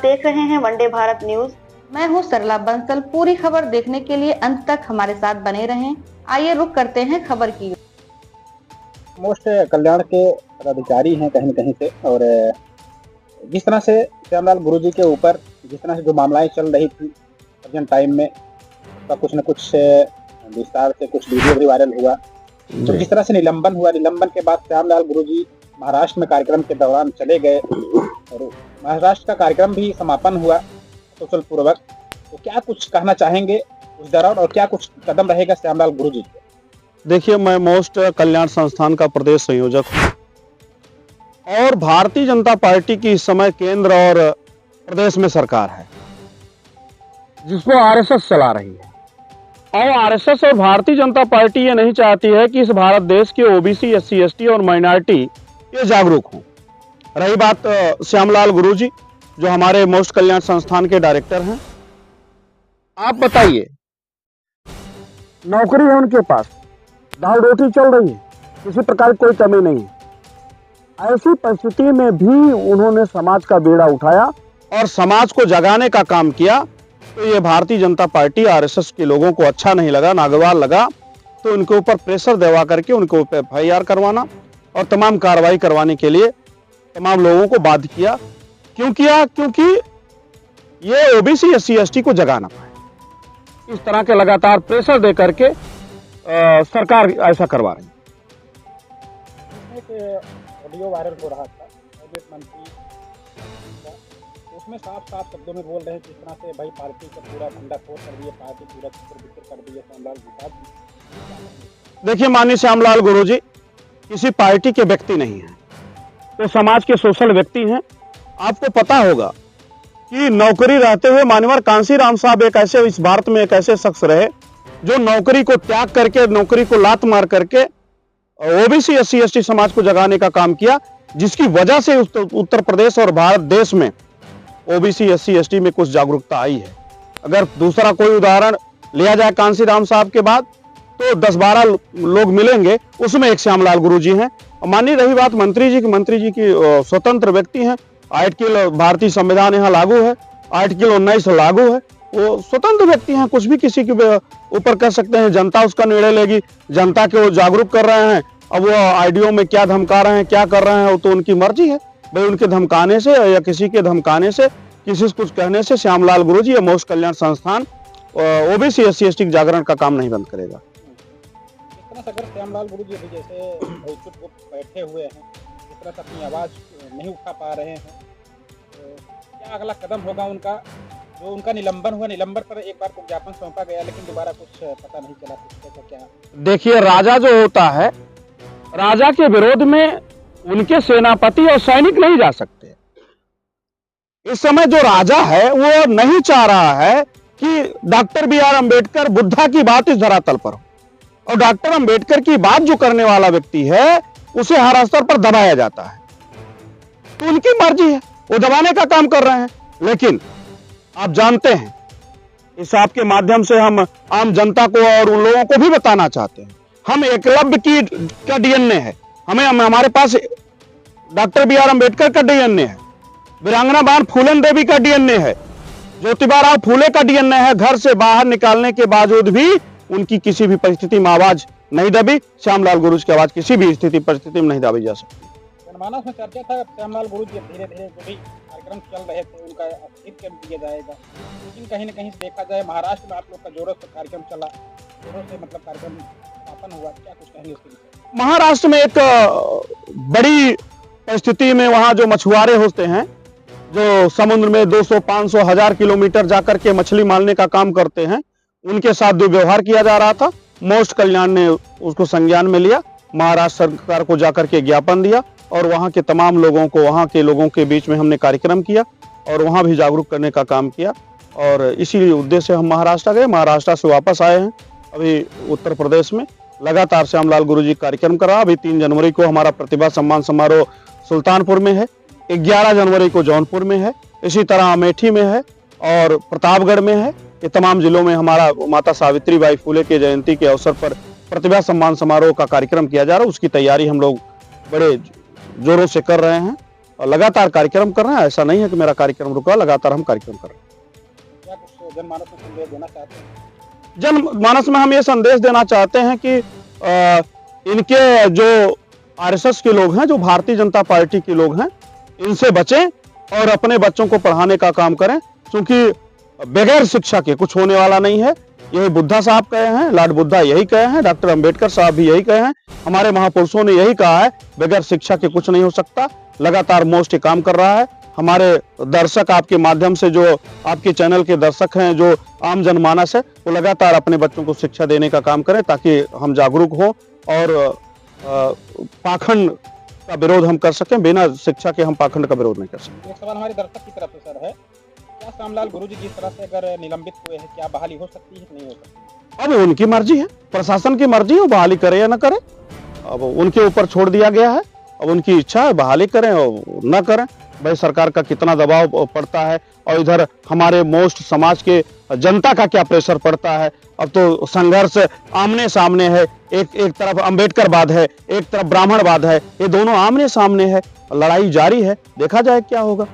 देख रहे हैं वनडे भारत न्यूज। मैं हूं सरला बंसल। पूरी खबर देखने के लिए अंत तक हमारे साथ बने रहें। आइए रुक करते हैं खबर की। मोस्ट कल्याण के पदाधिकारी हैं कहीं न कहीं से, और जिस तरह से श्यामलाल गुरुजी के ऊपर जिस तरह से जो मामलाएं चल रही थी प्रेजेंट टाइम में, उसका कुछ न कुछ विस्तार से कुछ वीडियो भी वायरल हुआ। तो जिस तरह से निलंबन हुआ, निलंबन के बाद श्यामलाल गुरुजी महाराष्ट्र में कार्यक्रम के दौरान चले गए और महाराष्ट्र का कार्यक्रम भी समापन हुआ कुशल पूर्वक। तो क्या कुछ कहना चाहेंगे उस दौरान और क्या कुछ कदम रहेगा श्यामलाल गुरुजी के? देखिए, मैं मोस्ट कल्याण संस्थान का प्रदेश संयोजक हूँ और भारतीय जनता पार्टी की इस समय केंद्र और प्रदेश में सरकार है जिसको आरएसएस चला रही है। और आरएसएस और भारतीय जनता पार्टी ये नहीं चाहती है कि इस भारत देश के ओबीसी, एससी, एसटी और माइनॉरिटी ये जागरूक हों। रही बात श्यामलाल गुरुजी जो हमारे मोस्ट कल्याण संस्थान के डायरेक्टर हैं, आप बताइए, नौकरी है उनके पास, दाल रोटी चल रही है, किसी प्रकार की कोई कमी नहीं है। ऐसी परिस्थिति में भी उन्होंने समाज का बेड़ा उठाया और समाज को जगाने का काम किया। तो ये भारतीय जनता पार्टी आरएसएस के लोगों को अच्छा नहीं लगा, नागवार लगा, तो उनके ऊपर प्रेशर देवा करके उनके ऊपर एफआईआर करवाना और तमाम कार्रवाई करवाने के लिए तमाम लोगों को बाध्य किया। क्यों किया? क्योंकि ये ओबीसी, एससी, एसटी को जगाना पाए। इस तरह के लगातार प्रेशर दे करके सरकार ऐसा करवा रही है। एक ऑडियो वायरल हो रहा था कैबिनेट मंत्री, उसमें साफ साफ शब्दों में बोल रहे हैं किस तरह से भाई पार्टी का पूरा भंडाफोड़ कर दिया, पार्टी पूरा चित्र कर दिया श्यामलाल गुरुजी। देखिए, माननीय श्यामलाल गुरुजी किसी पार्टी के व्यक्ति नहीं है, तो समाज के सोशल व्यक्ति हैं। आपको पता होगा कि नौकरी रहते हुए मान्यवर कांशीराम साहब एक ऐसे इस भारत में एक ऐसे शख्स रहे जो नौकरी को त्याग करके, नौकरी को लात मार करके ओबीसी, एससी, एसटी समाज को जगाने का काम किया, जिसकी वजह से उत्तर प्रदेश और भारत देश में ओबीसी, एससी, एसटी में कुछ जागरूकता आई है। अगर दूसरा कोई उदाहरण लिया जाए कांशीराम साहब के बाद, तो 10-12 लोग मिलेंगे, उसमें एक श्यामलाल गुरुजी हैं। माननीय रही बात मंत्री जी की स्वतंत्र व्यक्ति हैं। आर्टिकल भारतीय संविधान यहाँ लागू है, आर्टिकल 19 लागू है, वो स्वतंत्र व्यक्ति हैं, कुछ भी किसी के ऊपर कर सकते हैं। जनता उसका निर्णय लेगी, जनता के वो जागरूक कर रहे हैं। अब वो आईडियो में क्या धमका रहे हैं, क्या कर रहे हैं, वो तो उनकी मर्जी है। भाई उनके धमकाने से या किसी के धमकाने से, किसी से कुछ कहने से श्यामलाल गुरुजी या मोस्ट कल्याण संस्थान ओबीसी, एससी, एसटी जागरण का काम नहीं बंद करेगा। इस तरह से अगर श्यामलाल गुरुजी भी जैसे चुप बैठे हुए हैं, इस तरह से अपनी आवाज नहीं उठा पा रहे हैं, तो क्या अगला कदम होगा उनका? जो उनका निलंबन हुआ, निलंबन पर एक बार ज्ञापन सौंपा गया, लेकिन दोबारा कुछ पता नहीं चला कुछ क्या। देखिए, राजा जो होता है, राजा के विरोध में उनके सेनापति और सैनिक नहीं जा सकते। इस समय जो राजा है वो नहीं चाह रहा है कि डॉक्टर बी.आर. अंबेडकर बुद्धा की बात इस धरातल पर हो, और डॉक्टर अंबेडकर की बात जो करने वाला व्यक्ति है उसे हर स्तर पर दबाया जाता है। तो उनकी मर्जी है, वो दबाने का काम कर रहे हैं। लेकिन आप जानते हैं, इस आपके माध्यम से हम आम जनता को और उन लोगों को भी बताना चाहते हैं, हम एकलव्य का डीएनए है, हमारे पास डॉक्टर बी.आर. अंबेडकर का डीएनए है, वीरांगना बाण फूलन देवी का डीएनए है, ज्योतिबा राव फूले का डीएनए है। घर से बाहर निकालने के बावजूद भी उनकी किसी भी परिस्थिति में आवाज नहीं दबी। श्यामलाल गुरुजी की आवाज किसी भी परिस्थिति में नहीं दबी जा सकती। जनमानस में चर्चा था श्यामलाल गुरुजी धीरे धीरे जो भी कार्यक्रम चल रहे थे उनका अस्तित्व दिया जाएगा, लेकिन कहीं न कहीं देखा जाए महाराष्ट्र में आप लोग का जोरों से कार्यक्रम चला, जोरों से मतलब कार्यक्रम समापन हुआ, क्या कुछ कहेंगे उसके विषय? महाराष्ट्र में एक बड़ी परिस्थिति में वहां जो मछुआरे होते हैं, जो समुद्र में 200, 500, 1000 किलोमीटर जाकर के मछली मारने का काम करते हैं, उनके साथ दुर्व्यवहार किया जा रहा था। मोस्ट कल्याण ने उसको संज्ञान में लिया, महाराष्ट्र सरकार को जाकर के ज्ञापन दिया और वहां के तमाम लोगों को, वहां के लोगों के बीच में हमने कार्यक्रम किया और वहां भी जागरूक करने का काम किया। और इसी उद्देश्य से हम महाराष्ट्र गए, महाराष्ट्र से वापस आए हैं। अभी उत्तर प्रदेश में लगातार श्यामलाल गुरुजी कार्यक्रम कर रहा। अभी 3 जनवरी को हमारा प्रतिभा सम्मान समारोह सुल्तानपुर में है, 11 जनवरी को जौनपुर में है, इसी तरह अमेठी में है और प्रतापगढ़ में है। ये तमाम जिलों में हमारा माता सावित्रीबाई फुले के जयंती के अवसर पर प्रतिभा सम्मान समारोह का कार्यक्रम किया जा रहा है। उसकी तैयारी हम लोग बड़े जोरों से कर रहे हैं लगातार कार्यक्रम कर रहे हैं। ऐसा नहीं है कि मेरा कार्यक्रम रुका, लगातार हम कार्यक्रम कर रहे हैं। क्या कुछ जनमानस में संदेश देना चाहते हैं? जनमानस में हम ये संदेश देना चाहते हैं कि इनके जो आरएसएस के लोग हैं, जो भारतीय जनता पार्टी के लोग हैं, इनसे बचें और अपने बच्चों को पढ़ाने का काम करें, क्योंकि बगैर शिक्षा के कुछ होने वाला नहीं है। यही बुद्धा साहब कहे हैं, लॉर्ड बुद्धा यही कहे हैं, डॉक्टर अंबेडकर साहब भी यही कहे हैं, हमारे महापुरुषों ने यही कहा है, बगैर शिक्षा के कुछ नहीं हो सकता। लगातार मोस्ट काम कर रहा है। हमारे दर्शक, आपके माध्यम से जो आपके चैनल के दर्शक हैं, जो आम जनमानस है, वो लगातार अपने बच्चों को शिक्षा देने का काम करें, ताकि हम जागरूक हों और पाखंड का विरोध हम कर सकें। बिना शिक्षा के हम पाखंड का विरोध नहीं कर सकते। एक सवाल हमारे दर्शक की तरफ से सर है, क्या श्यामलाल गुरुजी जिस तरह से अगर निलंबित हुए हैं, क्या बहाली हो सकती है कि नहीं हो सकती? अब उनकी मर्जी है, प्रशासन की मर्जी है, वो बहाली करे या न करे, अब उनके ऊपर छोड़ दिया गया है। अब उनकी इच्छा है, बहाली करें और न करें। भाई सरकार का कितना दबाव पड़ता है और इधर हमारे मोस्ट समाज के जनता का क्या प्रेशर पड़ता है। अब तो संघर्ष आमने सामने है, एक तरफ अंबेडकरवाद है, एक तरफ ब्राह्मणवाद है, ये दोनों आमने सामने है, लड़ाई जारी है, देखा जाए क्या होगा।